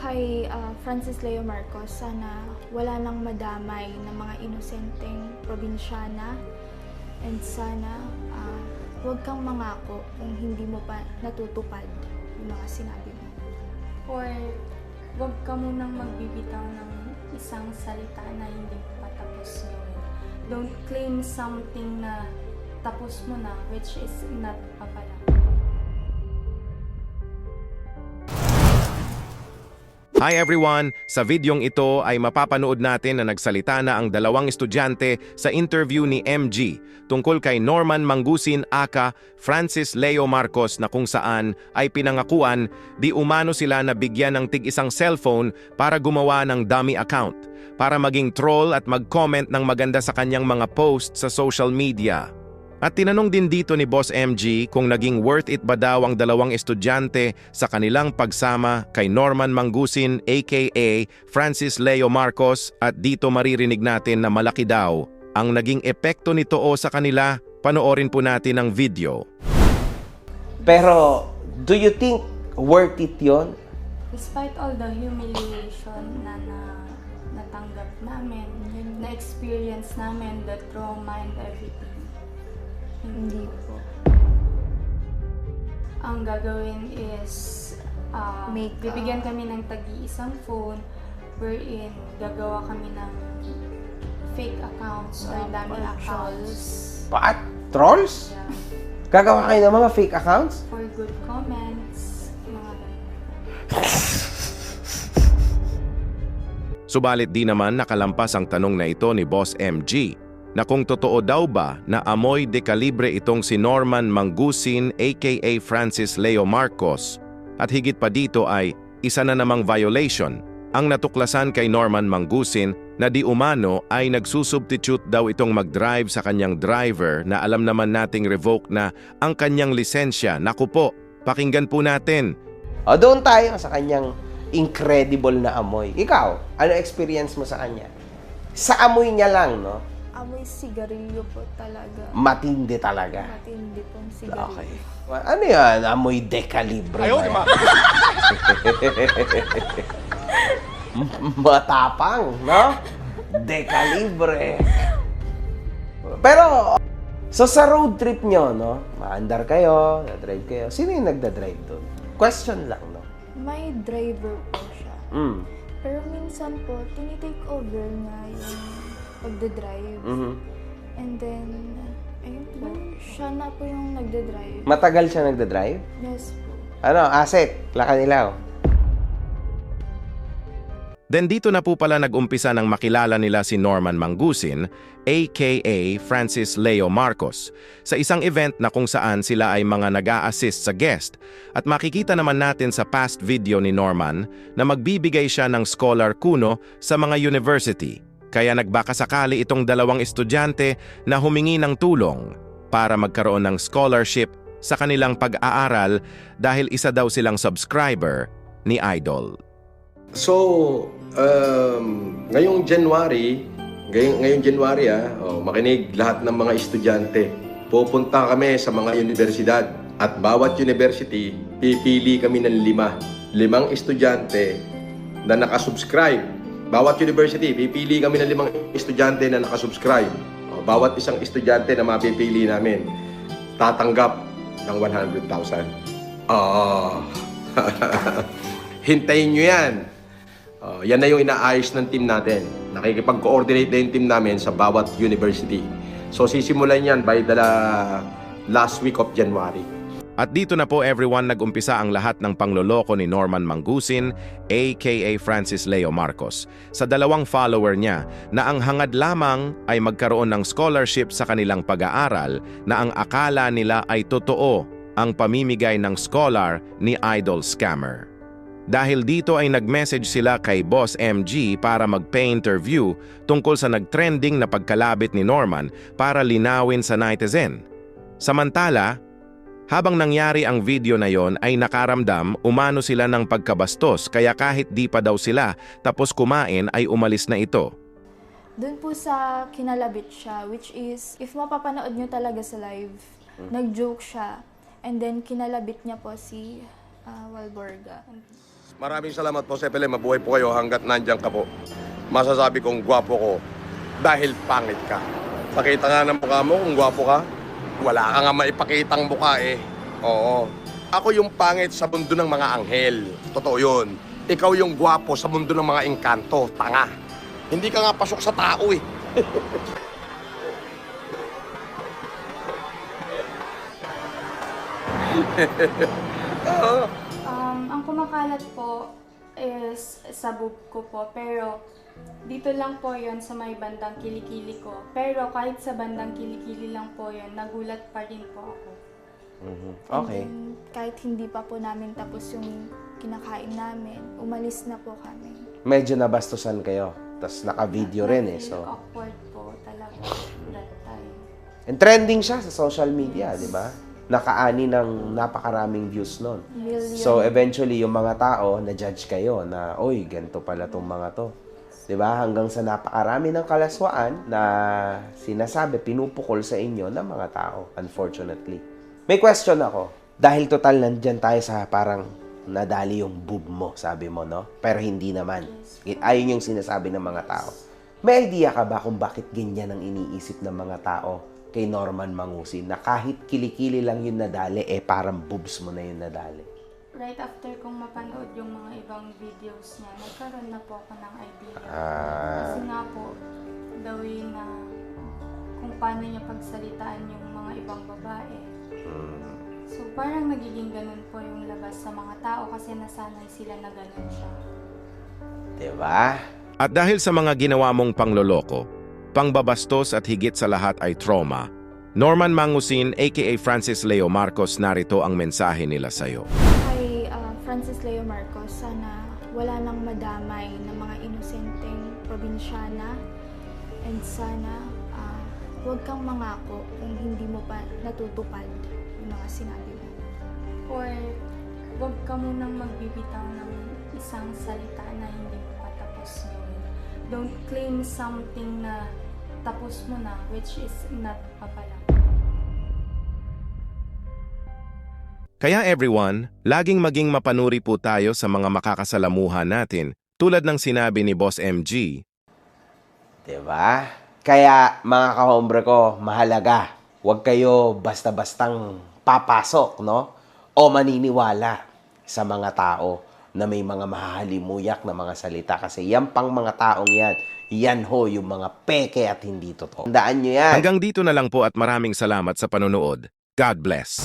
kay Francis Leo Marcos, sana wala nang madamay ng mga inosenteng probinsyana, and sana huwag kang mangako kung hindi mo pa natutupad yung mga sinabi mo. Or huwag ka munang magbibitaw ng isang salita na hindi mo pa tapos gawin. Don't claim something na tapos mo na, which is not pa pala. Hi everyone! Sa videong ito ay mapapanood natin na nagsalita na ang dalawang estudyante sa interview ni MG tungkol kay Norman Mangusin aka Francis Leo Marcos na kung saan ay pinangakuan di umano sila na bigyan ng tig-isang cellphone para gumawa ng dummy account, para maging troll at mag-comment ng maganda sa kanyang mga post sa social media. At tinanong din dito ni Boss MG kung naging worth it ba daw ang dalawang estudyante sa kanilang pagsama kay Norman Mangusin aka Francis Leo Marcos, at dito maririnig natin na malaki daw ang naging epekto nito sa kanila. Panoorin po natin ang video. Pero, do you think worth it yon? Despite all the humiliation na natanggap namin, na-experience namin, the trauma and everything, Hindi po. ang gagawin is bibigyan kami ng tagi-isang phone wherein gagawa kami ng fake accounts or dummy accounts. What? Trolls? Yeah. Gagawa kayo ng mga fake accounts? For good comments, mga ganun. Subalit di naman nakalampas ang tanong na ito ni Boss MG na kung totoo daw ba na amoy de kalibre itong si Norman Mangusin aka Francis Leo Marcos, at higit pa dito ay isa na namang violation ang natuklasan kay Norman Mangusin na di umano ay nagsusubstitute daw itong mag-drive sa kanyang driver na alam naman nating revoke na ang kanyang lisensya. Naku po, pakinggan po natin. O, doon tayo sa kanyang incredible na amoy. Ikaw, ano experience mo sa kanya? Sa amoy niya lang, no? Amoy sigarilyo po talaga. Matindi talaga. Matindi pong sigarilyo. Okay. Ano yan? Amoy de kalibre. Ayaw, di ba? Matapang, no? De kalibre. Pero, so sa road trip nyo, no? Maandar kayo, na-drive kayo. Sino yung nagda-drive doon? Question lang, no? May driver po siya. Mm. Pero minsan po, tinitake over niya yung pagdadrive. Mhm. And then, ayun po, siya na po yung nagdadrive. Matagal siya nagda-drive? Yes po. Ano, Asek, Lakanilaw. Then dito na po pala nag-umpisa ng makilala nila si Norman Mangusin aka Francis Leo Marcos sa isang event na kung saan sila ay mga nag-a-assist sa guest, at makikita naman natin sa past video ni Norman na magbibigay siya ng scholar kuno sa mga university. Kaya nagbakasakali itong dalawang estudyante na humingi ng tulong para magkaroon ng scholarship sa kanilang pag-aaral dahil isa daw silang subscriber ni Idol. So, ngayong January, makinig lahat ng mga estudyante. Pupunta kami sa mga universidad at bawat university, pipili kami ng limang estudyante na nakasubscribe. Bawat university, pipili kami ng 5 estudyante na nakasubscribe. Bawat isang estudyante na mapipili namin, tatanggap ng 100,000. Hintayin nyo yan. Yan na yung inaayos ng team natin. Nakikipag-coordinate na yung team namin sa bawat university. So sisimulan yan by the last week of January. At dito na po everyone nag-umpisa ang lahat ng pangloloko ni Norman Mangusin aka Francis Leo Marcos sa dalawang follower niya na ang hangad lamang ay magkaroon ng scholarship sa kanilang pag-aaral na ang akala nila ay totoo ang pamimigay ng scholar ni Idol Scammer. Dahil dito ay nag-message sila kay Boss MG para mag-pay-interview tungkol sa nag-trending na pagkalabit ni Norman para linawin sa netizen. Samantala, habang nangyari ang video na yon ay nakaramdam umano sila ng pagkabastos, kaya kahit di pa daw sila tapos kumain ay umalis na ito. Doon po sa kinalabit siya, which is, if mapapanood nyo talaga sa live, nag-joke siya. And then kinalabit niya po si Walborga. Maraming salamat po, Sepele. Mabuhay po kayo hanggat nandyan ka po. Masasabi kong gwapo ko dahil pangit ka. Pakita nga ng mukha mo kung gwapo ka. Wala ka nga maipakitang mukha eh. Oo. Ako yung pangit sa mundo ng mga anghel. Totoo yun. Ikaw yung gwapo sa mundo ng mga engkanto. Tanga. Hindi ka nga pasok sa tao eh. Ang kumakalat po is sabog ko po, pero dito lang po yon sa may bandang kilikili ko. Pero kahit sa bandang kilikili lang po yon, nagulat pa rin po ako. Okay. And then, kahit hindi pa po namin tapos yung kinakain namin, umalis na po kami. Medyo nabastusan kayo. Tapos naka-video rin eh. Feel So. awkward po talaga that time. And trending siya sa social media, di ba? Nakaani ng napakaraming views nun. Million. So eventually yung mga tao na-judge kayo na, oy, ganito pala tong mga to. 'Di ba? Hanggang sa napakarami ng kalaswaan na sinasabi, pinupukol sa inyo ng mga tao, unfortunately. May question ako. Dahil total nandyan tayo sa parang nadali yung boob mo, sabi mo, no? Pero hindi naman. Ayun yung sinasabi ng mga tao. May idea ka ba kung bakit ganyan ang iniisip ng mga tao kay Norman Mangusin na kahit kilikili lang yung nadali, parang boobs mo na yung nadali? Right after kong mapanood yung mga ibang videos niya, nagkaroon na po ako ng idea. Kasi nga po, the way na kung paano niya pagsalitaan yung mga ibang babae. So parang nagiging ganun po yung labas sa mga tao kasi nasanay sila na ganun siya. Diba? At dahil sa mga ginawa mong pangloloko, pangbabastos at higit sa lahat ay trauma, Norman Mangusin aka Francis Leo Marcos, narito ang mensahe nila sa'yo. Kay Francis Leo Marcos, sana wala nang madamay na mga inosenteng probinsyana, and sana huwag kang mangako kung hindi mo pa natutupad yung mga sinabi mo. Or huwag ka munang magbibitaw ng isang salita na hindi mo pa tapos gawin. Don't claim something na tapos mo na, which is not pa pala. Kaya everyone, laging maging mapanuri po tayo sa mga makakasalamuha natin, tulad ng sinabi ni Boss MG. Diba? Kaya mga kahombre ko, mahalaga. Huwag kayo basta-bastang papasok, no? O maniniwala sa mga tao na may mga mahahalimuyak na mga salita. Kasi yan pang mga taong yan ho yung mga peke at hindi totoo. Tandaan nyo yan. Hanggang dito na lang po at maraming salamat sa panonood. God bless.